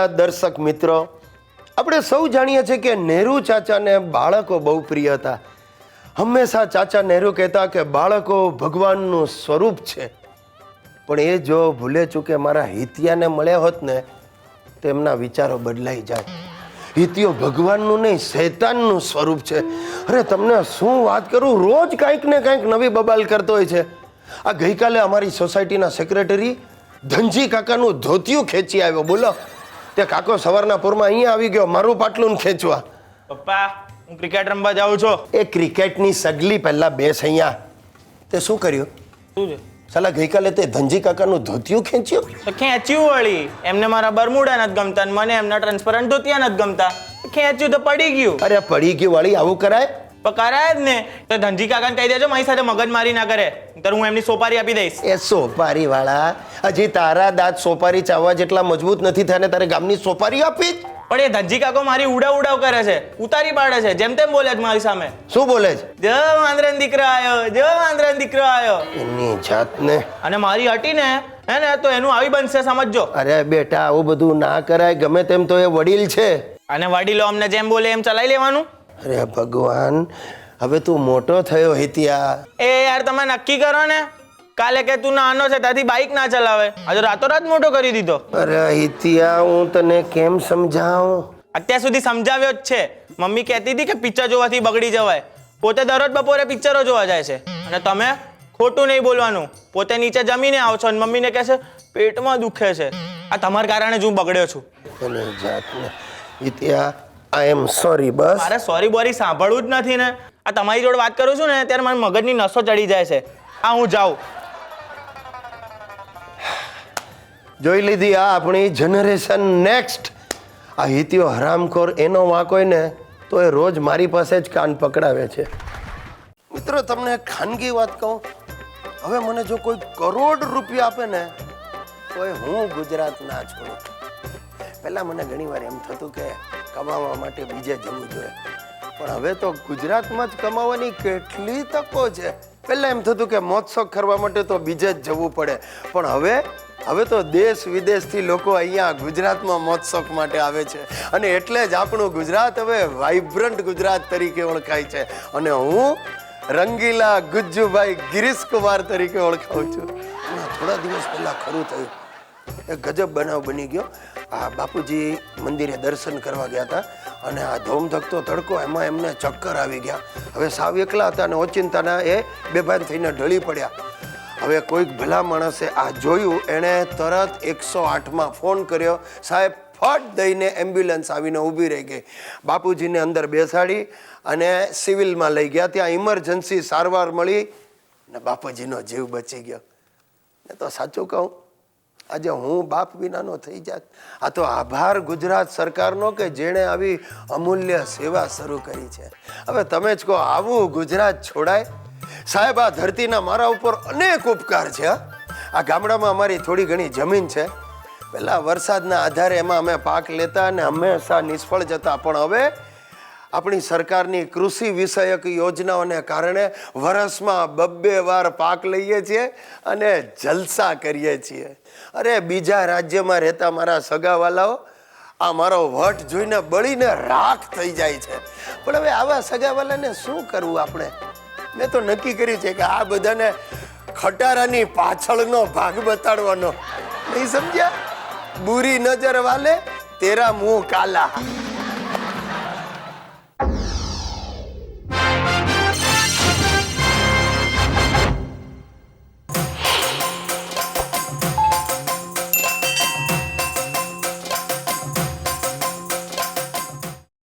વહાલા દર્શક મિત્રો, આપણે સૌ જાણીએ છીએ કે નહેરુ ચાચાને બાળકો બહુ પ્રિય હતા. હંમેશા ચાચા નહેરુ કહેતા કે બાળકો ભગવાનનું સ્વરૂપ છે. પણ એ જો ભૂલે ચૂકે મારા હિતિયાને મળ્યા હોત ને, તેમના વિચારો બદલાઈ જાય. હિતિયો ભગવાનનું નહીં, શૈતાનનું સ્વરૂપ છે. અરે તમને શું વાત કરું, રોજ કાંઈક ને કાંઈક નવી બબાલ કરતો હોય છે. આ ગઈકાલે અમારી સોસાયટીના સેક્રેટરી ધનજી કાકાનું ધોતિયું ખેંચી આવ્યો. બોલો, તે કાકો સવારના પૂરમાં અહીંયા આવી ગયો મારું પાટલું ખેંચવા. પપ્પા, હું ક્રિકેટ રમવા જાઉં છું. એ ક્રિકેટની સગલી પહેલા બેસ અહીંયા. તે શું કર્યું? શું છે? સાલા ગઈકાલે તે ધનજી કાકાનું ધોતિયું ખેંચ્યું. તો ખેંચ્યું વળી. એમને મારા બરમુડા નથી ગમતા ને મને એમના ટ્રાન્સપરન્ટ ધોતિયા નથી ગમતા. ખેંચ્યું તો પડી ગયું. અરે પડી ગયું વાળી, આવું કરાય? પણ કરાય જ ને. તો ધનજી કાકાને કહી દેજો મારી સાથે મગજ મારી ના કરે, તો હું એમની સોપારી આપી દઈશ. એ સોપારી વાળા, હજી તારા દાંત સોપારી ચાવવા જેટલા મજબૂત નથી થયા ને તારે ગામની સોપારી આપી? પણ એ ધનજી કાકો મારી ઉડાવ કરે છે, ઉતારી પાડે છે, જેમ તેમ બોલે છે મારી સામે. શું બોલે છે? જો વાંદરાનો દીકરો આવ્યો, જો વાંદરાનો દીકરો આવ્યો. એની જાતને. અને મારી હટી ને હે ને તો એનું આવી બનશે, સમજજો. અરે બેટા, આવું બધું ના કરાય. ગમે તેમ તો એ વડીલ છે. અને વડીલો અમને જેમ બોલે એમ ચલાવી લેવાનું. અરે ભગવાન, હવે તું મોટો થયો હિતિયા. એ યાર તમે નક્કી કરો ને. કાલે કે તું નાનો છે ત્યાંથી બાઇક ના ચલાવે, આજે રાતોરાત મોટો કરી દીધો. અરે હિતિયા, હું તને કેમ સમજાવું? અત્યાર સુધી સમજાવ્યો જ છે. મમ્મી કહેતી હતી કે પિક્ચર જોવાથી બગડી જવાય. પોતે દરરોજ બપોરે પિક્ચરો જોવા જાય છે. અને તમે ખોટું નહીં બોલવાનું. પોતે નીચે જમીને આવો છો અને મમ્મીને કહે છે પેટમાં દુખે છે. આ તમારા કારણે જ હું બગડ્યો છું. એની જાતને. હિતિયા, આઈ એમ સોરી. બસ મારે સોરી બોરી સાંભળવું જ નથી ને. આ તમારી જોડે વાત કરું છું ને ત્યારે મારી મગજની નસો ચડી જાય છે. આ હું જાઉં. જોઈ લીધી આ આપણી જનરેશન નેક્સ્ટ. આ હિતિયો હરામખોર, એનો વાંક હોય ને તો એ રોજ મારી પાસે જ કાન પકડાવે છે. મિત્રો, તમને ખાનગી વાત કહું, હવે મને જો કોઈ કરોડ રૂપિયા આપે ને તો એ હું ગુજરાત ના છોડું. પહેલાં મને ઘણીવાર એમ થતું કે કમાવા માટે બીજે જવું જોઈએ, પણ હવે તો ગુજરાતમાં જ કમાવાની કેટલી તકો છે. પહેલાં એમ થતું કે મોજ-શોખ કરવા માટે તો બીજે જ જવું પડે, પણ હવે તો દેશ વિદેશથી લોકો અહીંયા ગુજરાતમાં મોજ-શોખ માટે આવે છે. અને એટલે જ આપણું ગુજરાત હવે વાઇબ્રન્ટ ગુજરાત તરીકે ઓળખાય છે. અને હું રંગીલા ગુજ્જુભાઈ ગિરીશ કુમાર તરીકે ઓળખાઉં છું. થોડા દિવસ પહેલાં ખરું થયું, એક ગજબ બનાવ બની ગયો. આ બાપુજી મંદિરે દર્શન કરવા ગયા હતા અને આ ધોમધકતો તડકો, એમાં એમને ચક્કર આવી ગયા. હવે સાવ એકલા હતા અને ઓચિંતાના એ બેભાન થઈને ઢળી પડ્યા. હવે કોઈક ભલા માણસે આ જોયું, એણે તરત 108માં ફોન કર્યો. સાહેબ ફટ દઈને એમ્બ્યુલન્સ આવીને ઊભી રહી ગઈ. બાપુજીને અંદર બેસાડી અને સિવિલમાં લઈ ગયા. ત્યાં ઇમરજન્સી સારવાર મળી ને બાપુજીનો જીવ બચી ગયો. ને તો સાચું કહું, આજે હું બાપ વિનાનો થઈ જાત. આ તો આભાર ગુજરાત સરકારનો કે જેણે આવી અમૂલ્ય સેવા શરૂ કરી છે. હવે તમે જ કહો, આવું ગુજરાત છોડાય? સાહેબ, આ ધરતીના મારા ઉપર અનેક ઉપકાર છે. આ ગામડામાં અમારી થોડી ઘણી જમીન છે. પહેલાં વરસાદના આધારે એમાં અમે પાક લેતા અને હંમેશા નિષ્ફળ જતા, પણ હવે આપણી સરકારની કૃષિ વિષયક યોજનાઓને કારણે વર્ષમાં 2 વાર પાક લઈએ છીએ અને જલસા કરીએ છીએ. અરે બીજા રાજ્યમાં રહેતા મારા સગાવાલાઓ આ મારો વટ જોઈને બળીને રાખ થઈ જાય છે. પણ હવે આવા સગાવાલાને શું કરવું આપણે? મેં તો નક્કી કર્યું છે કે આ બધાને ખટારાની પાછળનો ભાગ બતાડવાનો. નહીં સમજ્યા? બુરી નજર વાલે તેરા મુંહ કાલા.